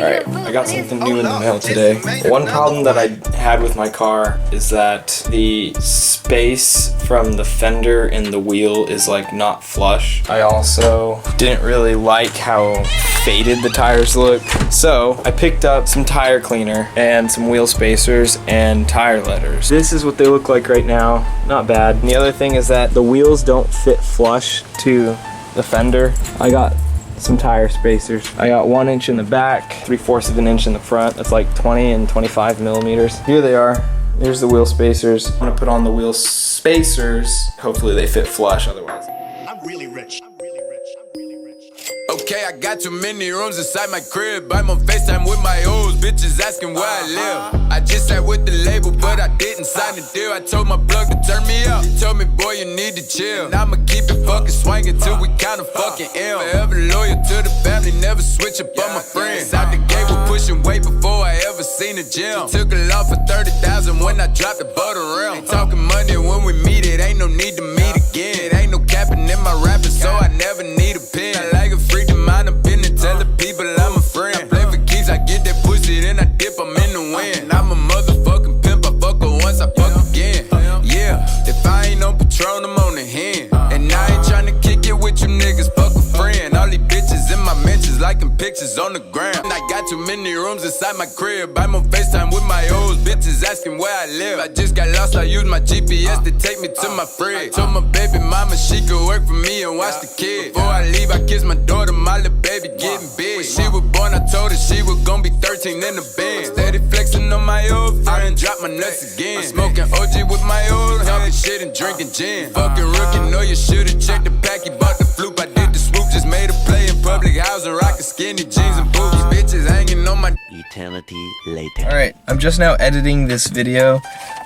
Alright, I got something new in the mail today. One problem that I had with my car is that the space from the fender and the wheel is like not flush. I also didn't really like how faded the tires look. So I picked up some tire cleaner and some wheel spacers and tire letters. This is what they look like right now. Not bad. And the other thing is that the wheels don't fit flush to the fender. I got some tire spacers. I got 1 inch in the back, 3/4 of an inch in the front. That's like 20 and 25 millimeters. Here they are. There's the wheel spacers. I'm gonna put on the wheel spacers. Hopefully they fit flush otherwise. I'm really rich. Okay, I got too many rooms inside my crib. I'm on FaceTime with my hoes, bitches asking where I live. I just sat with the label, but I didn't sign the deal. I told my plug to turn me up. He told me, boy, you need to chill. And I'ma keep it fucking swinging till we kinda fucking ill. Forever loyal to the family, never switch up on my friends. Out the gate, we're pushing weight before I ever seen a gym. Took a lot for 30,000 when I dropped the butter rim. Ain't talking money when we meet, it ain't no need to meet again. It ain't no capping in my rapping, so I never need a pen. I like a free to mind a business, tell the people I'm a friend. I play for keeps, I get that pussy, then I dip, I'm in the wind. I'm a motherfucking pimp, I fuck her once, I fuck again. Yeah, if I ain't on Patron, I'm on the hand. And I ain't tryna kick it with you niggas, fuck a friend. All these bitches in my mentions, liking pictures on the ground. I got too many rooms inside my crib. I'm on FaceTime with my hoes, bitches asking where I live. I just got lost, I used my GPS to take me to my fridge. Told my baby mama she could work for me and watch the kids. Before I leave, I kiss my daughter, my little baby getting big. When she was born, I told her she was gonna be 13 in the bed. Steady flexing on my old friend, drop my nuts again. I'm smoking OG with my old, talking shit and drinking gin. Fucking rookie, know you should've checked the pack, he bought the floop. I did the swoop, just made a play in public housing, rocking skinny jeans and booties. Bitches hanging on my eternity later. Alright, I'm just now editing this video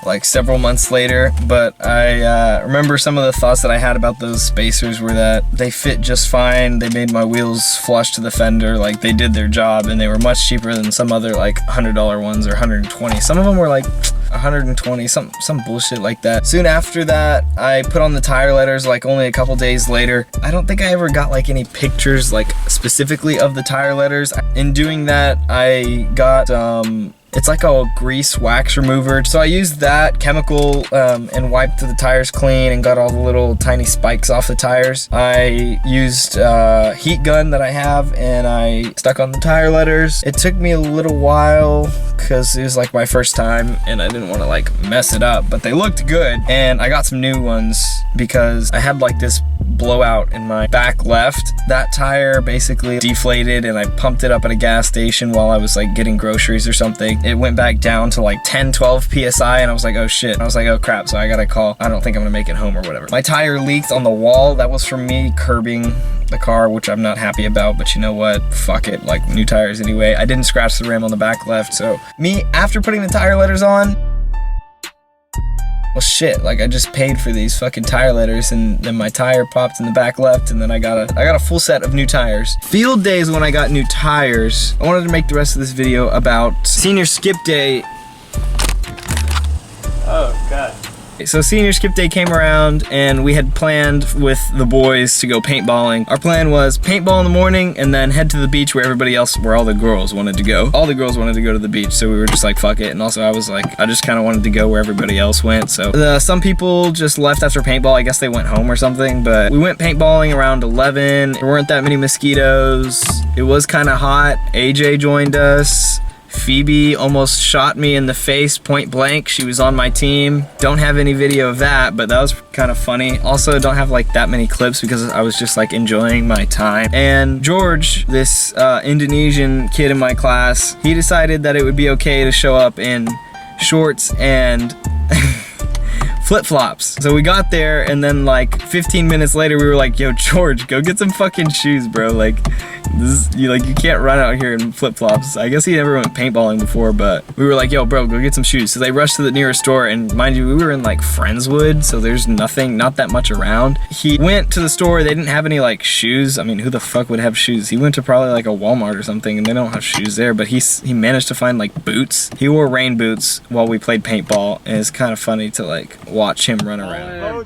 like several months later, but I remember some of the thoughts that I had about those spacers were that they fit just fine. They made my wheels flush to the fender, like they did their job, and they were much cheaper than some other like $100 ones or 120. Some of them were like 120, some bullshit like that. Soon after that, I put on the tire letters like only a couple days later. I don't think I ever got like any pictures like specifically of the tire letters. In doing that, I got it's like a grease wax remover. So I used that chemical and wiped the tires clean and got all the little tiny spikes off the tires. I used a heat gun that I have and I stuck on the tire letters. It took me a little while because it was like my first time and I didn't want to like mess it up, but they looked good. And I got some new ones because I had like this blowout in my back left. That tire basically deflated and I pumped it up at a gas station while I was like getting groceries or something. It went back down to like 10-12 PSI and I was like, oh shit. I was like, oh crap, so I gotta call. I don't think I'm gonna make it home or whatever. My tire leaked on the wall. That was from me curbing the car, which I'm not happy about, but you know what? Fuck it, like new tires anyway. I didn't scratch the rim on the back left, so me, after putting the tire letters on, well shit, like I just paid for these fucking tire letters and then my tire popped in the back left and then I got a full set of new tires. Field days when I got new tires. I wanted to make the rest of this video about senior skip day. Oh god. So senior skip day came around and we had planned with the boys to go paintballing. Our plan was paintball in the morning and then head to the beach where all the girls wanted to go. All the girls wanted to go to the beach, so we were just like, fuck it. And also I was like, I just kind of wanted to go where everybody else went. So some people just left after paintball. I guess they went home or something, but we went paintballing around 11. There weren't that many mosquitoes. It was kind of hot. AJ joined us. Phoebe almost shot me in the face point blank. She was on my team. Don't have any video of that, but that was kind of funny. Also don't have like that many clips because I was just like enjoying my time. And George, this Indonesian kid in my class, he decided that it would be okay to show up in shorts and flip-flops. So we got there and then like 15 minutes later we were like, yo George, go get some fucking shoes, bro. Like this is, you can't run out here in flip-flops. I guess he never went paintballing before, but we were like, yo bro, go get some shoes. So they rushed to the nearest store, and mind you, we were in like Friendswood, so there's nothing, not that much around. He went to the store, they didn't have any like shoes. I mean, who the fuck would have shoes? He went to probably like a Walmart or something and they don't have shoes there, but he managed to find like boots. He wore rain boots while we played paintball, and it's kind of funny to like watch him run around.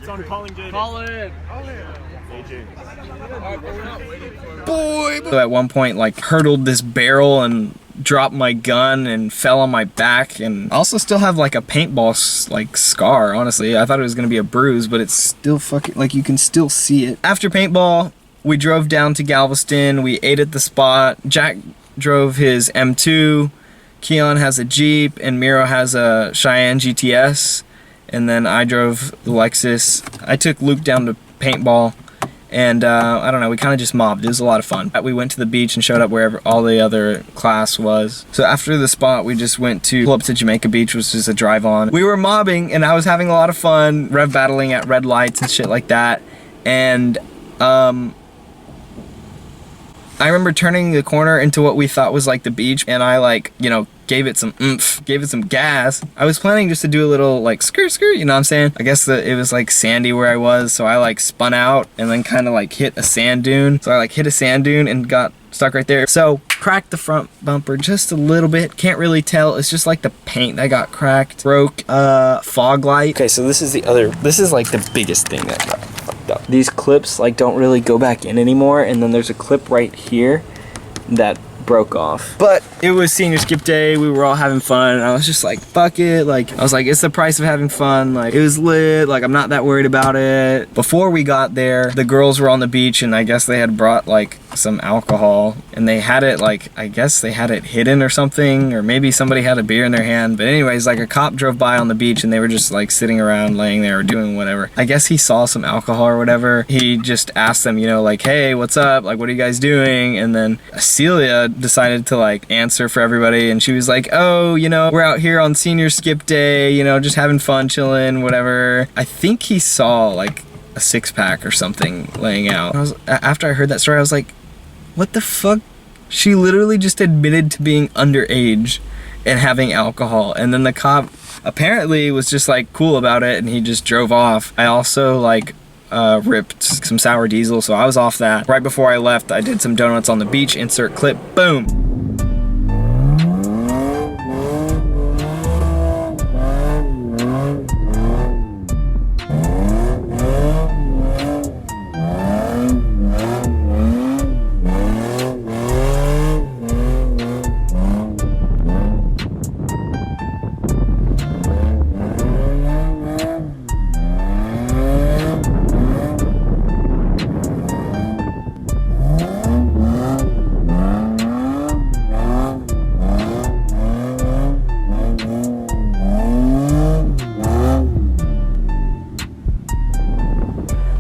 Boy. So at one point like hurtled this barrel and dropped my gun and fell on my back, and I also still have like a paintball like scar. Honestly, I thought it was gonna be a bruise, but it's still fucking, like, you can still see it. After paintball, we drove down to Galveston. We ate at the spot. Jack drove his M2, Keon has a Jeep, and Miro has a Cheyenne GTS, and then I drove the Lexus. I took Luke down to paintball, and I don't know, we kind of just mobbed. It was a lot of fun. We went to the beach and showed up wherever all the other class was. So after the spot, we just went to pull up to Jamaica Beach, which is a drive on. We were mobbing, and I was having a lot of fun, rev battling at red lights and shit like that. And I remember turning the corner into what we thought was like the beach, and I, like, you know, gave it some oomph, gave it some gas. I was planning just to do a little like skirt, you know what I'm saying? I guess that it was like sandy where I was, so I like spun out and then kind of like hit a sand dune. So I like hit a sand dune and got stuck right there. So cracked the front bumper just a little bit. Can't really tell. It's just like the paint that got cracked. Broke fog light. Okay, so this is like the biggest thing that got fucked up. These clips like don't really go back in anymore, and then there's a clip right here that broke off. But it was senior skip day, we were all having fun, and I was just like, fuck it. Like, I was like, it's the price of having fun. Like, it was lit. Like, I'm not that worried about it. Before we got there, the girls were on the beach, and I guess they had brought like some alcohol, and they had it like, I guess they had it hidden or something, or maybe somebody had a beer in their hand. But anyways, like, a cop drove by on the beach, and they were just like sitting around laying there or doing whatever. I guess he saw some alcohol or whatever. He just asked them, you know, like, hey, what's up? Like, what are you guys doing? And then Celia decided to like answer for everybody, and she was like, oh, you know, we're out here on senior skip day, you know, just having fun, chilling, whatever. I think he saw like a 6-pack or something laying out. After I heard that story, I was like, what the fuck? She literally just admitted to being underage and having alcohol, and then the cop apparently was just like cool about it, and he just drove off. I also like ripped some sour diesel, so I was off that. Right before I left, I did some donuts on the beach. Insert clip. Boom.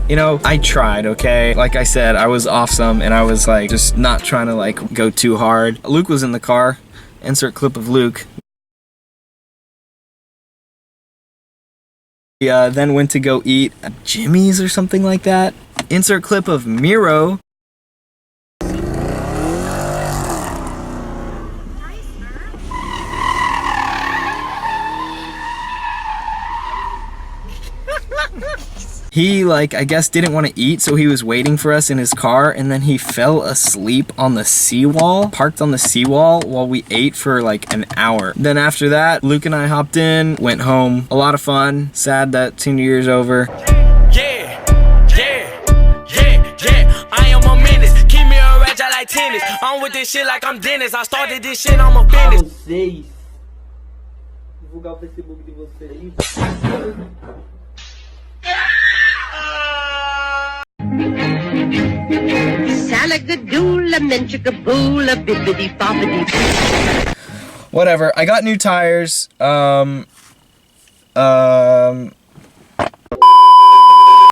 You know, I tried, okay? Like I said, I was off some, and I was like just not trying to like go too hard. Luke was in the car. Insert clip of Luke. We then went to go eat at Jimmy's or something like that. Insert clip of Miro. He, like, I guess didn't want to eat, so he was waiting for us in his car, and then he fell asleep on the seawall, parked on the seawall while we ate for like an hour. Then after that, Luke and I hopped in, went home. A lot of fun. Sad that senior year's over. Yeah, I am a menace. Keep me a ratchet like tennis. I'm with this shit like I'm Dennis. I started this shit, I'm a business. Vocês. Divulgar o Facebook de vocês. Whatever. I got new tires.